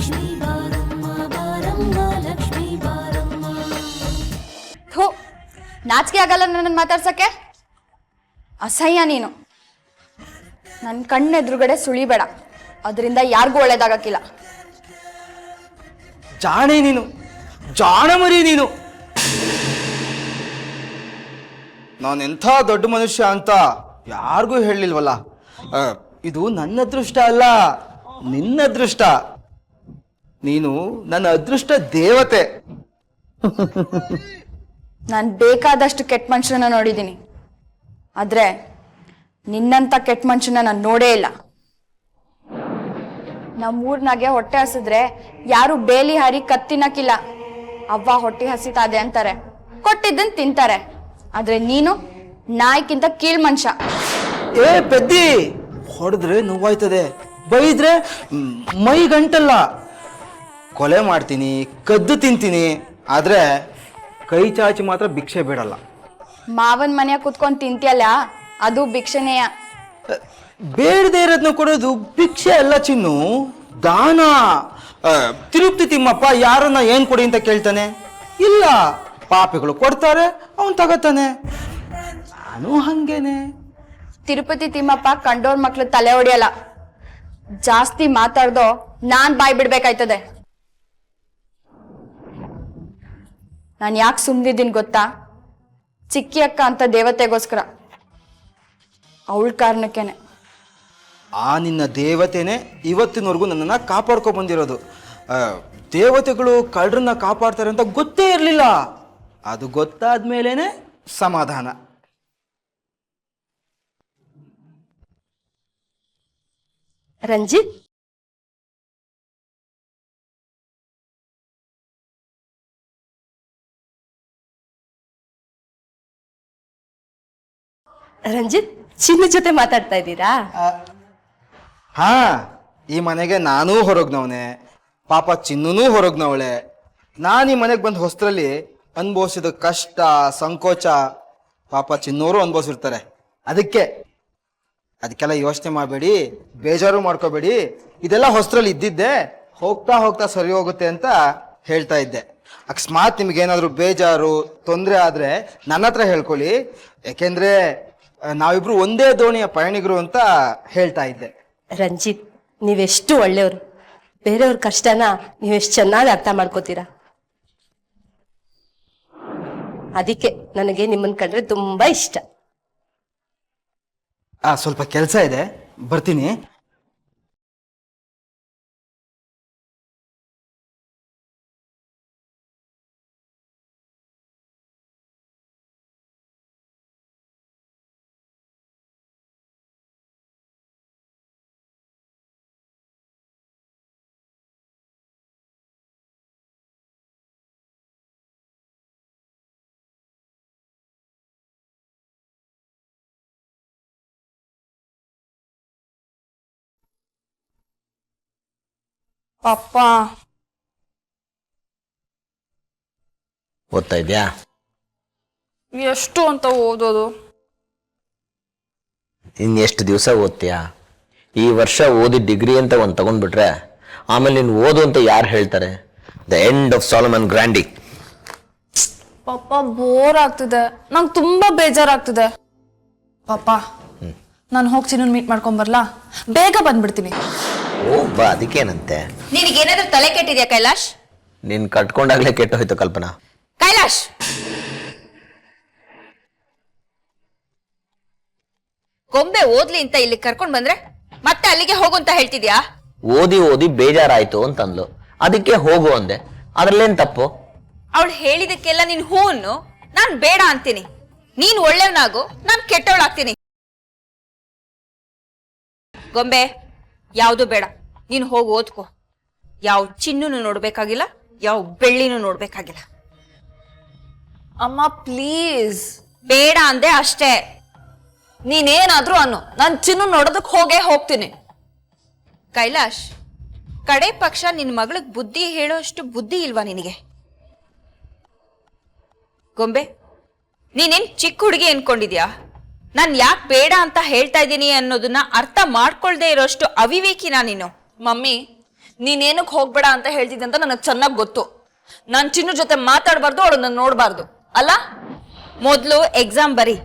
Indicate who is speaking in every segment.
Speaker 1: ಲಕ್ಷ್ಮೀ ಬಾರಮ್ಮ ಬಾರಮ್ಮ ಲಕ್ಷ್ಮೀ ಬಾರಮ್ಮ.
Speaker 2: ಥೂ, ನಾಚಿಕೆ ಆಗಲ್ಲ ನನ್ನ ಮಾತಾಡ್ಸಕ್ಕೆ? ಅಸಹ್ಯ ನೀನು. ನನ್ನ ಕಣ್ಣೆದುರುಗಡೆ ಸುಳಿಬೇಡ, ಅದರಿಂದ ಯಾರಿಗೂ ಒಳ್ಳೇದಾಗಕ್ಕಿಲ್ಲ.
Speaker 3: ಜಾಣೆ ನೀನು, ಜಾಣ ಮರಿ ನೀನು. ನಾನೆಂಥ ದೊಡ್ಡ ಮನುಷ್ಯ ಅಂತ ಯಾರಿಗೂ ಹೇಳಲಿಲ್ವಲ್ಲ. ಇದು ನನ್ನ ಅದೃಷ್ಟ ಅಲ್ಲ, ನಿನ್ನ ಅದೃಷ್ಟ. ನೀನು ನನ್ನ ಅದೃಷ್ಟ ದೇವತೆ.
Speaker 2: ನಾನು ಬೇಕಾದಷ್ಟು ಕೆಟ್ಟ ಮನುಷ್ಯನ ನೋಡಿದ್ದೀನಿ, ಆದ್ರೆ ನಿನ್ನಂತ ಕೆಟ್ಟ ಮನುಷ್ಯನ ನಾನು ನೋಡೇ ಇಲ್ಲ. ನಮ್ಮೂರ್ನಾಗೆ ಹೊಟ್ಟೆ ಹಸಿದ್ರೆ ಯಾರು ಬೇಲಿ ಹಾರಿ ಕತ್ತಿನಕ್ಕಿಲ್ಲ. ಅವ್ವ ಹೊಟ್ಟೆ ಹಸಿತಾದೆ ಅಂತಾರೆ, ಕೊಟ್ಟಿದ್ದನ್ ತಿಂತಾರೆ. ಆದ್ರೆ ನೀನು ನಾಯಿಕ್ಕಿಂತ ಕೀಳ್ ಮನುಷ್ಯ.
Speaker 3: ಏ ಪೆದ್ದಿ, ಹೊಡೆದ್ರೆ ನೋವಾಯ್ತದೆ, ಬೈದ್ರೆ ಮೈ ಗಂಟಲ್ಲ. ಕೊಲೆ ಮಾಡ್ತೀನಿ, ಕದ್ದು ತಿಂತೀನಿ, ಆದ್ರೆ ಕೈ ಚಾಚಿ ಮಾತ್ರ ಭಿಕ್ಷೆ ಬೇಡಲ್ಲ.
Speaker 2: ಮಾವನ್ ಮನೆಯ ಕುತ್ಕೊಂಡ್ ತಿಂತಿಯಲ್ಲ, ಅದು ಭಿಕ್ಷೆನೆಯ.
Speaker 3: ಬೇಡದೇ ಇರೋದನ್ನ ಕೊಡೋದು ಭಿಕ್ಷೆ ಅಲ್ಲ ಚಿನ್ನು, ದಾನ. ತಿರುಪ್ತಿ ತಿಮ್ಮಪ್ಪ ಯಾರನ್ನ ಏನ್ ಕೊಡಿ ಅಂತ ಕೇಳ್ತಾನೆ? ಇಲ್ಲ, ಪಾಪಿಗಳು ಕೊಡ್ತಾರೆ, ಅವನ್ ತಗೋತಾನೆ. ನಾನು ಹಂಗೇನೆ.
Speaker 2: ತಿರುಪತಿ ತಿಮ್ಮಪ್ಪ ಕಂಡೋರ್ ಮಕ್ಳು ತಲೆ ಹೊಡಿಯಲ್ಲ. ಜಾಸ್ತಿ ಮಾತಾಡ್ದೋ ನಾನ್ ಬಾಯ್ ಬಿಡ್ಬೇಕಾಯ್ತದೆ. ನಾನ್ ಯಾಕೆ ಸುಮ್ನಿದ್ದೀನಿ ಗೊತ್ತಾ? ಚಿಕ್ಕಿ ಅಕ್ಕ ಅಂತ ದೇವತೆಗೋಸ್ಕರ, ಅವಳ ಕಾರಣಕ್ಕೇನೆ.
Speaker 3: ಆ ನಿನ್ನ ದೇವತೆನೆ ಇವತ್ತಿನವರೆಗೂ ನನ್ನನ್ನು ಕಾಪಾಡ್ಕೊ ಬಂದಿರೋದು. ದೇವತೆಗಳು ಕಳ್ಳರನ್ನ ಕಾಪಾಡ್ತಾರೆ ಅಂತ ಗೊತ್ತೇ ಇರಲಿಲ್ಲ. ಅದು ಗೊತ್ತಾದ ಮೇಲೇನೆ ಸಮಾಧಾನ.
Speaker 4: ರಂಜಿತ್, ರಂಜಿತ್, ಚಿನ್ನ ಜೊತೆ ಮಾತಾಡ್ತಾ ಇದ್ದೀರಾ?
Speaker 3: ಹಾ, ಈ ಮನೆಗೆ ನಾನೂ ಹೊರಗ್ನವನೆ, ಪಾಪ ಚಿನ್ನೂ ಹೊರಗ್ನವಳೆ. ನಾನು ಈ ಮನೆಗೆ ಬಂದ ಹೊಸರಲ್ಲಿ ಅನುಭವಿಸಿದ ಕಷ್ಟ, ಸಂಕೋಚ ಪಾಪ ಚಿನ್ನೋರು ಅನುಭವಿಸಿರ್ತಾರೆ. ಅದಕ್ಕೆಲ್ಲ ಯೋಚನೆ ಮಾಡಬೇಡಿ, ಬೇಜಾರು ಮಾಡ್ಕೋಬೇಡಿ. ಇದೆಲ್ಲ ಹೊಸರಲ್ಲಿ ಇದ್ದಿದ್ದೆ, ಹೋಗ್ತಾ ಹೋಗ್ತಾ ಸರಿ ಹೋಗುತ್ತೆ ಅಂತ ಹೇಳ್ತಾ ಇದ್ದೆ. ಅಕಸ್ಮಾತ್ ನಿಮ್ಗೇನಾದರೂ ಬೇಜಾರು, ತೊಂದರೆ ಆದರೆ ನನ್ನ ಹತ್ರ ಹೇಳ್ಕೊಳ್ಳಿ. ಯಾಕೆಂದ್ರೆ ನಾವಿಬ್ರು ಒಂದೇ ದೋಣಿಯ ಪಯಣಿಗರು ಅಂತ ಹೇಳ್ತಾ ಇದ್ದೆ.
Speaker 4: ರಂಜಿತ್, ನೀವೆಷ್ಟು ಒಳ್ಳೆಯವರು. ಬೇರೆಯವ್ರ ಕಷ್ಟನ ನೀವೆಷ್ಟು ಚೆನ್ನಾಗಿ ಅರ್ಥ ಮಾಡ್ಕೋತೀರಾ. ಅದಕ್ಕೆ ನನಗೆ ನಿಮ್ಮನ್ನ ಕಂಡ್ರೆ ತುಂಬಾ ಇಷ್ಟ.
Speaker 3: ಸ್ವಲ್ಪ ಕೆಲಸ ಇದೆ, ಬರ್ತೀನಿ.
Speaker 2: ಅಪ್ಪ,
Speaker 5: ಓದ್ತಾ ಇದ್ಯಾ?
Speaker 2: ಎಷ್ಟು ಅಂತ ಓದೋದು?
Speaker 5: ಇನ್ನೆಷ್ಟು ದಿವಸ ಓದ್ತೀಯಾ? ಈ ವರ್ಷ ಓದಿ ಡಿಗ್ರಿ ಅಂತ ಒಂದು ತಗೊಂಡ್ಬಿಟ್ರೆ ಆಮೇಲೆ ನೀನು ಓದು ಅಂತ ಯಾರು ಹೇಳ್ತಾರೆ? The end of Solomon Grundy.
Speaker 2: ಪಾಪ, ಬೋರ್ ಆಗ್ತಿದೆ, ನಂಗೆ ತುಂಬಾ ಬೇಜಾರಾಗ್ತಿದೆ. ಪಾಪ, ನಾನು ಹೋಗಿ ಚಿನ್ನನ್ ಮೀಟ್ ಮಾಡ್ಕೊಂಡ್ ಬರ್ಲಾ? ಬೇಗ ಬಂದ್ಬಿಡ್ತೀನಿ.
Speaker 5: ಓ ಬಾ, ಅದಕ್ಕೇನಂತೆ?
Speaker 2: ನಿನಗೇನಾದ್ರೂ ತಲೆ ಕೆಟ್ಟಿದ್ಯಾ ಕೈಲಾಶ್?
Speaker 5: ನೀನ್ ಕಟ್ಕೊಂಡಾಗ್ಲೇ ಕೆಟ್ಟು ಹೋಯ್ತು ಕಲ್ಪನಾ.
Speaker 2: ಕೈಲಾಶ್, ಗೊಂಬೆ ಓದ್ಲಿ ಅಂತ ಇಲ್ಲಿ ಕರ್ಕೊಂಡ್ ಬಂದ್ರೆ ಮತ್ತೆ ಅಲ್ಲಿಗೆ ಹೋಗು ಅಂತ ಹೇಳ್ತಿದ್ಯಾ?
Speaker 5: ಓದಿ ಓದಿ ಬೇಜಾರಾಯ್ತು ಅಂತಂದ್ಲು, ಅದಕ್ಕೆ ಹೋಗು ಅಂದೆ. ಅದ್ರಲ್ಲೇನ್ ತಪ್ಪು?
Speaker 2: ಅವಳು ಹೇಳಿದಕ್ಕೆಲ್ಲ ನೀನ್ ಹೂ ಅನ್ನು, ನಾನ್ ಬೇಡ ಅಂತೀನಿ. ನೀನ್ ಒಳ್ಳೆಯವನಾಗು, ನಾನ್ ಕೆಟ್ಟವಳಾಗ್ತೀನಿ. ಗೊಂಬೆ, ಯಾವುದು ಬೇಡ, ನೀನು ಹೋಗಿ ಓದ್ಕೋ. ಯಾವ ಚಿನ್ನೂ ನೋಡ್ಬೇಕಾಗಿಲ್ಲ, ಯಾವ ಬೆಳ್ಳಿನೂ ನೋಡ್ಬೇಕಾಗಿಲ್ಲ. ಅಮ್ಮ ಪ್ಲೀಸ್. ಬೇಡ ಅಂದೆ ಅಷ್ಟೇ. ನೀನೇನಾದ್ರೂ ಅನ್ನು, ನಾನು ಚಿನ್ನು ನೋಡೋದಕ್ಕೆ ಹೋಗೇ ಹೋಗ್ತೀನಿ. ಕೈಲಾಶ್, ಕಡೆ ಪಕ್ಷ ನಿನ್ ಮಗಳಿಗೆ ಬುದ್ಧಿ ಹೇಳೋಷ್ಟು ಬುದ್ಧಿ ಇಲ್ವಾ ನಿನಗೆ? ಗೊಂಬೆ, ನೀನೇನ್ ಚಿಕ್ಕ ಹುಡುಗಿ ಅನ್ಕೊಂಡಿದ್ಯಾ? ನಾನ್ ಯಾಕೆ ಬೇಡ ಅಂತ ಹೇಳ್ತಾ ಇದ್ದೀನಿ ಅನ್ನೋದನ್ನ ಅರ್ಥ ಮಾಡ್ಕೊಳ್ದೆ ಇರೋಷ್ಟು ಅವಿವೇಕಿನಾ ನೀನು?
Speaker 6: ಮಮ್ಮಿ,
Speaker 2: ನೀನೇನಕ್ಕೆ ಹೋಗ್ಬೇಡ ಅಂತ ಹೇಳ್ತಿದ್ದೆ ಅಂತ ನನಗೆ ಚೆನ್ನಾಗಿ ಗೊತ್ತು. ನಾನು ಚಿನ್ನು ಜೊತೆ ಮಾತಾಡಬಾರ್ದು, ಅವಳನ್ನ ನೋಡಬಾರ್ದು ಅಲ್ಲ. ಮೊದಲು ಎಕ್ಸಾಮ್ ಬರಿ,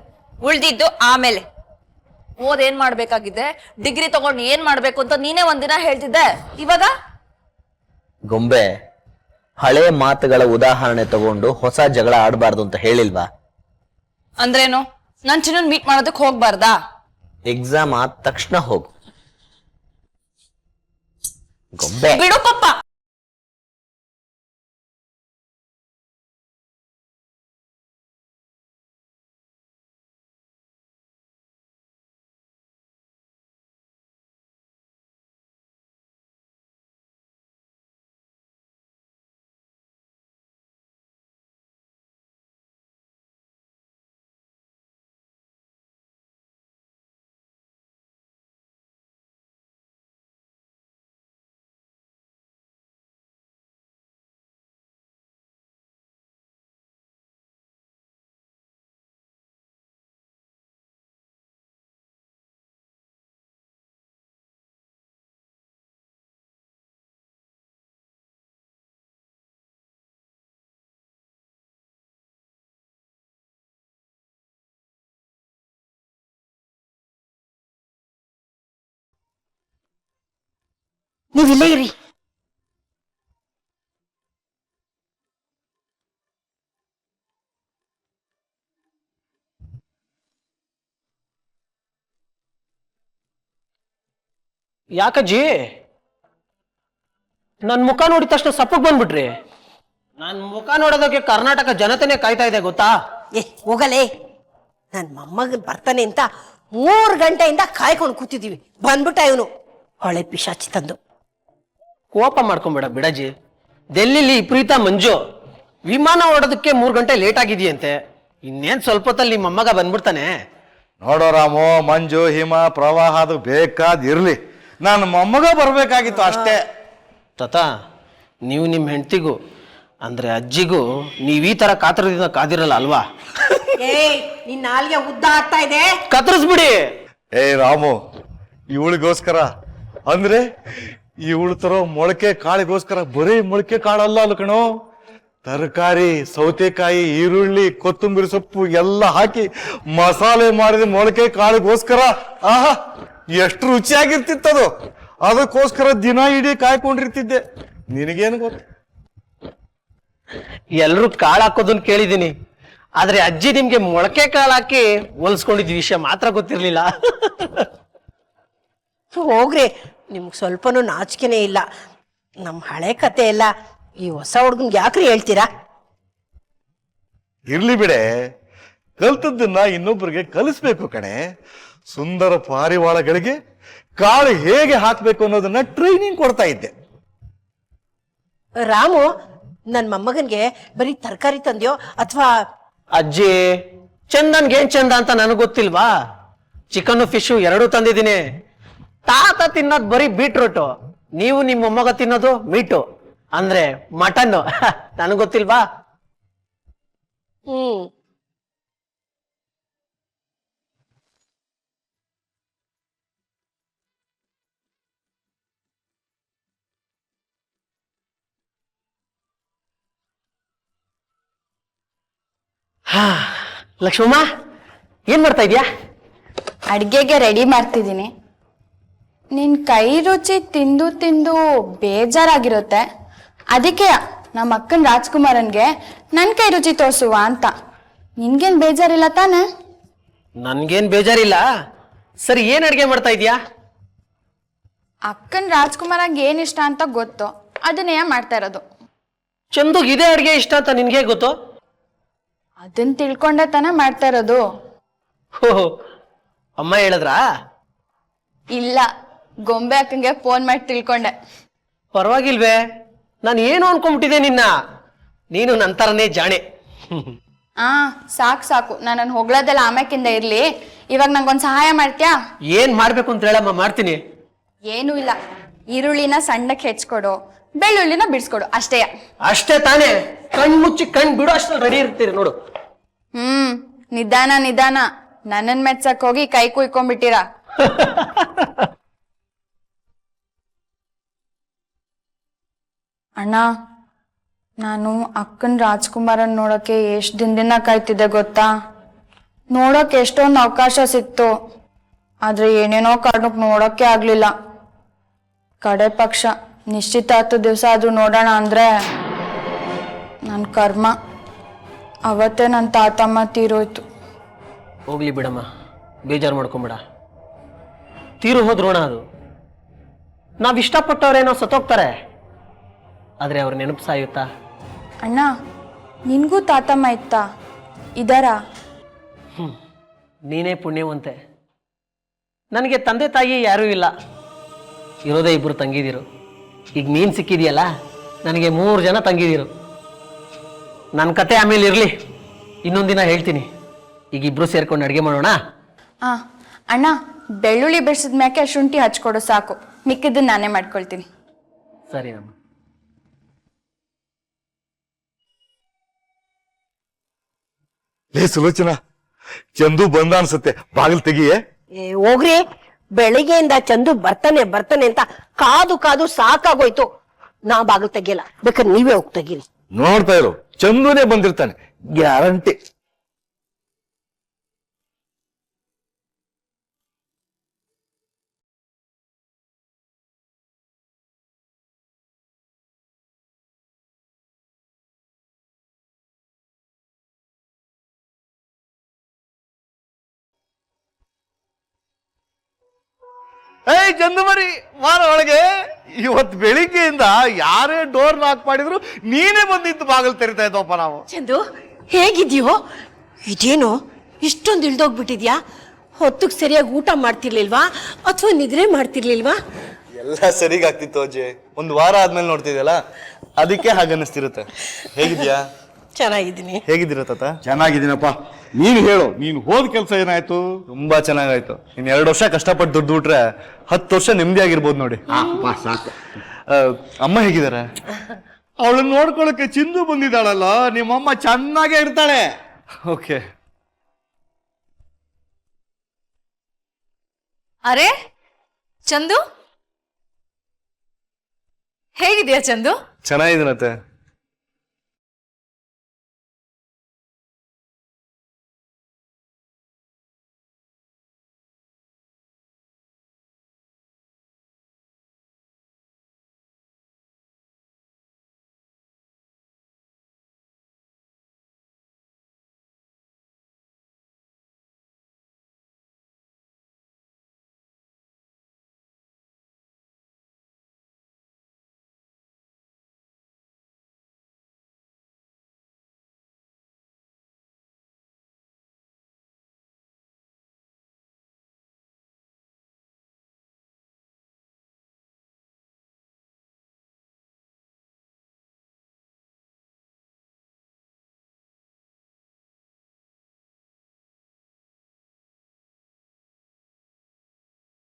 Speaker 2: ಉಳ್ದಿದ್ದು ಆಮೇಲೆ. ಓದೇನ್ ಮಾಡ್ಬೇಕಾಗಿದೆ, ಡಿಗ್ರಿ ತಗೊಂಡು ಏನ್ ಮಾಡ್ಬೇಕು ಅಂತ ನೀನೇ ಒಂದಿನ ಹೇಳ್ತಿದ್ದೆ. ಇವಾಗ
Speaker 5: ಗೊಂಬೆ, ಹಳೆ ಮಾತುಗಳ ಉದಾಹರಣೆ ತಗೊಂಡು ಹೊಸ ಜಗಳ ಆಡಬಾರ್ದು ಅಂತ ಹೇಳಿಲ್ವಾ?
Speaker 2: ಅಂದ್ರೇನು? ನಾನ್ ಚಿನ್ನನ್ ಮೀಟ್ ಮಾಡೋದಕ್ಕೆ ಹೋಗ್ಬಾರ್ದಾ?
Speaker 5: ಎಕ್ಸಾಮ್ ಆದ ತಕ್ಷಣ ಹೋಗು ಗೊಂಬೆ.
Speaker 2: ಬಿಡು ಪಪ್ಪ.
Speaker 4: ನೀವಿಲ್ಲೇ ಇರಿ.
Speaker 6: ಯಾಕಜ್ಜಿ ನನ್ ಮುಖ ನೋಡಿದ ತಕ್ಷಣ ಸಪ್ಪಗ್ ಬಂದ್ಬಿಟ್ರಿ? ನನ್ ಮುಖ ನೋಡೋದಕ್ಕೆ ಕರ್ನಾಟಕ ಜನತೆನೇ ಕಾಯ್ತಾ ಇದೆ ಗೊತ್ತಾ?
Speaker 4: ಹೋಗಲೇ, ನನ್ ಮೊಮ್ಮಗನ್ ಬರ್ತಾನೆ ಅಂತ 3 ಗಂಟೆಯಿಂದ ಕಾಯ್ಕೊಂಡು ಕೂತಿದೀವಿ. ಬಂದ್ಬಿಟ್ಟ ಇವನು ಹೊಳೆ ಪಿಶಾಚಿ ತಂದು.
Speaker 6: ಕೋಪ ಮಾಡ್ಕೊಂಬೇಡ ಬಿಡಜ್ಜಿ. ಡೆಲ್ಲಿಲಿ ವಿಪರೀತ ಮಂಜು, ವಿಮಾನ ಹೊರಡೋದಕ್ಕೆ 3 ಗಂಟೆ ಲೇಟ್ ಆಗಿದೆಯಂತೆ. ಇನ್ನೇನ್ ಸ್ವಲ್ಪ ಹೊತ್ತಲ್ಲಿ ನಿಮ್ಮ ಮೊಮ್ಮಗ ಬಂದ್ಬಿಡ್ತಾನೆ.
Speaker 7: ನೋಡೋ ರಾಮು, ಮಂಜು ಹಿಮ ಪ್ರವಾಹ ಅದು ಬೇಕಾದಿರ್ಲಿ, ನಾನು ಮೊಮ್ಮಗ ಬರ್ಬೇಕಾಗಿತ್ತು ಅಷ್ಟೇ.
Speaker 6: ತಾತ, ನೀವು ನಿಮ್ಮ ಹೆಂಡತಿಗೂ ಅಂದ್ರೆ ಅಜ್ಜಿಗೂ ನೀವ್ ಈ ತರ ಕಾತರದಿಂದ ಕಾದಿರಲ್ಲ ಅಲ್ವಾ?
Speaker 4: ನಿನ್ನ ನಾಲ್ಗೆ ಉದ್ದ ಆಗ್ತಾ ಇದೆ,
Speaker 6: ಕತ್ತರಿಸ್ಬಿಡಿ.
Speaker 7: ಏ ರಾಮು, ಇವಳಿಗೋಸ್ಕರ ಅಂದ್ರೆ ಇವಳು ತರೋ ಮೊಳಕೆ ಕಾಳಿಗೋಸ್ಕರ ಬರೀ ಮೊಳಕೆ ಕಾಳಲ್ಲ ಅಲ್ಲ ಕಣೋ, ತರಕಾರಿ, ಸೌತೆಕಾಯಿ, ಈರುಳ್ಳಿ, ಕೊತ್ತಂಬರಿ ಸೊಪ್ಪು ಎಲ್ಲ ಹಾಕಿ ಮಸಾಲೆ ಮಾಡಿದ ಮೊಳಕೆ ಕಾಳಿಗೋಸ್ಕರ ಆಹಾ ಎಷ್ಟು ರುಚಿಯಾಗಿರ್ತಿತ್ತದು. ಅದಕ್ಕೋಸ್ಕರ ದಿನ ಇಡೀ ಕಾಯ್ಕೊಂಡಿರ್ತಿದ್ದೆ. ನಿನಗೇನು ಗೊತ್ತು?
Speaker 6: ಎಲ್ರು ಕಾಳು ಹಾಕೋದನ್ನ ಕೇಳಿದೀನಿ, ಆದ್ರೆ ಅಜ್ಜಿ ನಿಮ್ಗೆ ಮೊಳಕೆ ಕಾಳು ಹಾಕಿ ಹೋಲ್ಸ್ಕೊಂಡಿದ್ ವಿಷಯ ಮಾತ್ರ ಗೊತ್ತಿರ್ಲಿಲ್ಲ.
Speaker 4: ಹೋಗ್ರಿ, ನಿಮ್ಗೆ ಸ್ವಲ್ಪನೂ ನಾಚಿಕೆನೇ ಇಲ್ಲ. ನಮ್ಮ ಹಳೆ ಕತೆ ಎಲ್ಲ ಈ ಹೊಸ ಹುಡ್ಗನ್ಗೆ ಯಾಕ್ರಿ ಹೇಳ್ತೀರಾ?
Speaker 7: ಇರ್ಲಿ ಬಿಡೆ, ಕಲ್ತದ್ದನ್ನ ಇನ್ನೊಬ್ಬರಿಗೆ ಕಲಿಸ್ಬೇಕು ಕಣೆ. ಸುಂದರ ಪಾರಿವಾಳಗಳಿಗೆ ಕಾಳು ಹೇಗೆ ಹಾಕ್ಬೇಕು ಅನ್ನೋದನ್ನ ಟ್ರೈನಿಂಗ್ ಕೊಡ್ತಾ ಇದ್ದೆ.
Speaker 4: ರಾಮು, ನನ್ ಮೊಮ್ಮಗನ್ಗೆ ಬರೀ ತರಕಾರಿ ತಂದ್ಯೋ ಅಥವಾ?
Speaker 6: ಅಜ್ಜಿ, ಚಂದನ್ಗೆ ಏನ್ ಚಂದ ಅಂತ ನನಗ್ ಗೊತ್ತಿಲ್ವಾ? ಚಿಕನ್ ಫಿಶು ಎರಡೂ ತಂದಿದ್ದೀನಿ. ತಾತ ತಿನ್ನೋದು ಬರೀ ಬೀಟ್ರೂಟು, ನೀವು ನಿಮ್ಮ ಮೊಮ್ಮಗ ತಿನ್ನೋದು ಮೀಟು ಅಂದ್ರೆ ಮಟನ್. ನನಗ್ ಗೊತ್ತಿಲ್ವಾ? ಲಕ್ಷ್ಮಮ್ಮ, ಏನ್ ಮಾಡ್ತಾ ಇದ್ಯಾ?
Speaker 8: ಅಡ್ಗೆಗೆ ರೆಡಿ ಮಾಡ್ತಿದ್ದೀನಿ. ನಿನ್ ಕೈ ರುಚಿ ತಿಂದು ತಿಂದು ಬೇಜಾರಾಗಿರುತ್ತೆ, ಅದಕ್ಕೆ ನಮ್ಮ ಅಕ್ಕನ ರಾಜ್ಕುಮಾರನ್ಗೆ ನನ್ ಕೈ ರುಚಿ ತೋರ್ಸುವ ಅಂತ. ನಿನ್ಗೇನ್ ಬೇಜಾರಿಲ್ಲ ತಾನೆ?
Speaker 6: ನನ್ಗೇನ್ ಬೇಜಾರಿಲ್ಲ. ಸರಿ, ಏನ್ ಅಡ್ಗೆ ಮಾಡ್ತಾ ಇದ್ಯಾ?
Speaker 8: ಅಕ್ಕನ್ ರಾಜ್ಕುಮಾರಂಗೆ ಏನ್ ಇಷ್ಟ ಅಂತ ಗೊತ್ತು, ಅದನ್ನೇ ಮಾಡ್ತಾ ಇರೋದು.
Speaker 6: ಚಂದುಗ್ ಇದೇ ಅಡ್ಗೆ ಇಷ್ಟ ಅಂತ ನಿನ್ಗೆ ಗೊತ್ತು?
Speaker 8: ಅದನ್ನ ತಿಳ್ಕೊಂಡೆ ತಾನೇ ಮಾಡ್ತಾ ಇರೋದು.
Speaker 6: ಹೋ, ಅಮ್ಮ ಹೇಳಿದ್ರಾ?
Speaker 8: ಇಲ್ಲ, ಗೊಂಬೆ ಅಕ್ಕಂಗೆ ಫೋನ್ ಮಾಡಿ ತಿಳ್ಕೊಂಡೆ.
Speaker 6: ಪರವಾಗಿಲ್ವೇ, ನಾನು ಏನು ಅನ್ಕೊಂಡ್ಬಿಟ್ಟಿದೆ ನಿನ್ನ. ನೀನು ನಂತರನೇ ಜಾಣೆ.
Speaker 8: ಸಾಕು ಸಾಕು, ನನ್ನನ್ನು ಹೊಗಳೋದೆಲ್ಲ ಆಮ್ಯಾಕಿಂದ ಇರ್ಲಿ. ಇವಾಗ ನಂಗೊಂದು ಸಹಾಯ ಮಾಡ್ತೀಯಾ?
Speaker 6: ಏನ್ ಮಾಡ್ಬೇಕು ಅಂತ ಹೇಳಮ್ಮ, ಮಾಡ್ತೀನಿ.
Speaker 8: ಏನೂ ಇಲ್ಲ, ಈರುಳ್ಳಿನ ಸಣ್ಣಕ್ಕೆ ಹೆಚ್ಕೊಡು, ಬೆಳ್ಳುಳ್ಳಿನ ಬಿಡಿಸ್ಕೊಡು, ಅಷ್ಟೇ.
Speaker 6: ಅಷ್ಟೇ ತಾನೇ? ಕಣ್ ಮುಚ್ಚಿ ಕಣ್ ಬಿಡು ಅಷ್ಟ್ರಲ್ಲಿ ರೆಡಿ ಇರ್ತೀರಿ ನೋಡು.
Speaker 8: ನಿಧಾನ ನಿಧಾನ, ನನ್ನನ್ ಮೆಚ್ಚಕ್ ಹೋಗಿ ಕೈ ಕುಯ್ಕೊಂಡ್ಬಿಟ್ಟಿರಾ. ಅಣ್ಣ, ನಾನು ಅಕ್ಕನ ರಾಜ್ಕುಮಾರನ್ ನೋಡೋಕ್ಕೆ ಎಷ್ಟು ದಿನದಿಂದ ಕಾಯ್ತಿದ್ದೆ ಗೊತ್ತಾ? ನೋಡೋಕೆ ಎಷ್ಟೊಂದು ಅವಕಾಶ ಸಿಕ್ತು, ಆದರೆ ಏನೇನೋ ಕಾರಣಕ್ಕೆ ನೋಡೋಕ್ಕೆ ಆಗಲಿಲ್ಲ. ಕಡೆ ಪಕ್ಷ ನಿಶ್ಚಿತಾರ್ಥ ದಿವಸ ಆದರೂ ನೋಡೋಣ ಅಂದರೆ ನನ್ನ ಕರ್ಮ. ಅವತ್ತೇ ನನ್ನ ತಾತಮ್ಮ ತೀರೋಯ್ತು.
Speaker 6: ಹೋಗ್ಲಿ ಬಿಡಮ್ಮ, ಬೇಜಾರು ಮಾಡ್ಕೊಂಬಿಡ. ತೀರು ಹೋದ್ರೋಣ ಅದು. ನಾವು ಇಷ್ಟಪಟ್ಟವ್ರೇನೋ ಸತ್ತೋಗ್ತಾರೆ, ಆದರೆ ಅವ್ರ ನೆನಪು ಸಾಯುತ್ತಾ?
Speaker 8: ಅಣ್ಣ, ನಿನಗೂ ತಾತಮ್ಮ ಇತ್ತಾ? ಇದಾರಾ?
Speaker 6: ನೀನೇ ಪುಣ್ಯವಂತೆ. ನನಗೆ ತಂದೆ ತಾಯಿ ಯಾರೂ ಇಲ್ಲ, ಇರೋದೇ 2 ತಂಗಿದಿರು. ಈಗ ನೀನು ಸಿಕ್ಕಿದೆಯಲ್ಲ, ನನಗೆ 3 ಜನ ತಂಗಿದಿರು. ನನ್ನ ಕತೆ ಆಮೇಲೆ ಇರಲಿ, ಇನ್ನೊಂದಿನ ಹೇಳ್ತೀನಿ. ಈಗ 2 ಸೇರ್ಕೊಂಡು ಅಡುಗೆ ಮಾಡೋಣ.
Speaker 8: ಅಣ್ಣ, ಬೆಳ್ಳುಳ್ಳಿ ಬೆಳೆಸಿದ ಮ್ಯಾಕೆ ಶುಂಠಿ ಹಚ್ಕೊಡು ಸಾಕು, ಮಿಕ್ಕಿದ್ದನ್ನು ನಾನೇ ಮಾಡ್ಕೊಳ್ತೀನಿ.
Speaker 6: ಸರಿ ನಮ್ಮ.
Speaker 7: ಲೇ ಸುಲೋಚನಾ, ಚಂದು ಬಂದ ಅನ್ಸುತ್ತೆ, ಬಾಗಿಲು ತೆಗಿಯೇ.
Speaker 4: ಹೋಗ್ರಿ, ಬೆಳಿಗ್ಗೆಯಿಂದ ಚಂದು ಬರ್ತಾನೆ ಅಂತ ಕಾದು ಕಾದು ಸಾಕಾಗೋಯ್ತು. ನಾ ಬಾಗಿಲು ತೆಗಿಯಲ್ಲ, ಬೇಕಾದ್ರೆ ನೀವೇ ಹೋಗಿ ತೆಗೀರಿ.
Speaker 7: ನೋಡ್ತಾ ಇರು, ಚಂದುನೇ ಬಂದಿರ್ತಾನೆ, ಗ್ಯಾರಂಟಿ. ಏಯ್ ಚಂದು ಮರಿ, ಮಾರ ಒಳಗೆ. ಇವತ್ತು ಬೆಳಿಗ್ಗೆಯಿಂದ ಯಾರೇ ಡೋರ್ ನಾಕ್ ಮಾಡಿದ್ರು ನೀನೇ ಬಂದಿದ್ದು ಬಾಗಿಲು ತೆರಿತಾ ಇದ್ದವಪ್ಪ ನಾವು.
Speaker 4: ಚಂದು, ಹೇಗಿದ್ಯೋ? ಇದೇನೋ ಇಷ್ಟೊಂದು ಇಳ್ದೋಗ್ಬಿಟ್ಟಿದ್ಯಾ? ಹೊತ್ತಿಗೆ ಸರಿಯಾಗಿ ಊಟ ಮಾಡ್ತಿರ್ಲಿಲ್ವಾ ಅಥವಾ ನಿದ್ರೆ ಮಾಡ್ತಿರ್ಲಿಲ್ವಾ?
Speaker 7: ಎಲ್ಲ ಸರಿಗಾಗ್ತಿತ್ತು ಅಜ್ಜಿ, 1 ವಾರ ಆದ್ಮೇಲೆ ನೋಡ್ತಿದ್ಯಲ್ಲ, ಅದಕ್ಕೆ ಹಾಗನ್ನಿಸ್ತಿರುತ್ತೆ. ಹೇಗಿದ್ಯಾ?
Speaker 4: ಚೆನ್ನಾಗಿದ್ದೀನಿ.
Speaker 7: ಹೇಗಿದ್ದೀರ ತಾತ? ಚೆನ್ನಾಗಿದ್ದೀನಪ್ಪ. ನೀನು ಹೇಳು, ನೀನು ಹೋದ ಕೆಲಸ ಏನಾಯ್ತು? ತುಂಬಾ ಚೆನ್ನಾಗಾಯ್ತು. ಇನ್ನು 2 ವರ್ಷ ಕಷ್ಟಪಟ್ಟು ದುಡ್ಡು ಬಿಟ್ರೆ 10 ವರ್ಷ ನೆಮ್ಮದಿ ಆಗಿರ್ಬೋದು ನೋಡಿ. ಸಾಕು. ಅಮ್ಮ ಹೇಗಿದ್ದಾರೆ? ಅವಳನ್ನ ನೋಡ್ಕೊಳಕ್ಕೆ ಚಿಂದು ಬಂದಿದ್ದಾಳಲ್ಲ, ನಿಮ್ಮಮ್ಮ ಚೆನ್ನಾಗೇ ಇರ್ತಾಳೆ. ಓಕೆ.
Speaker 2: ಅರೆ ಚಂದು, ಹೇಗಿದ್ಯಾ ಚಂದು?
Speaker 7: ಚೆನ್ನಾಗಿದ್ದೀನತ್ತೆ.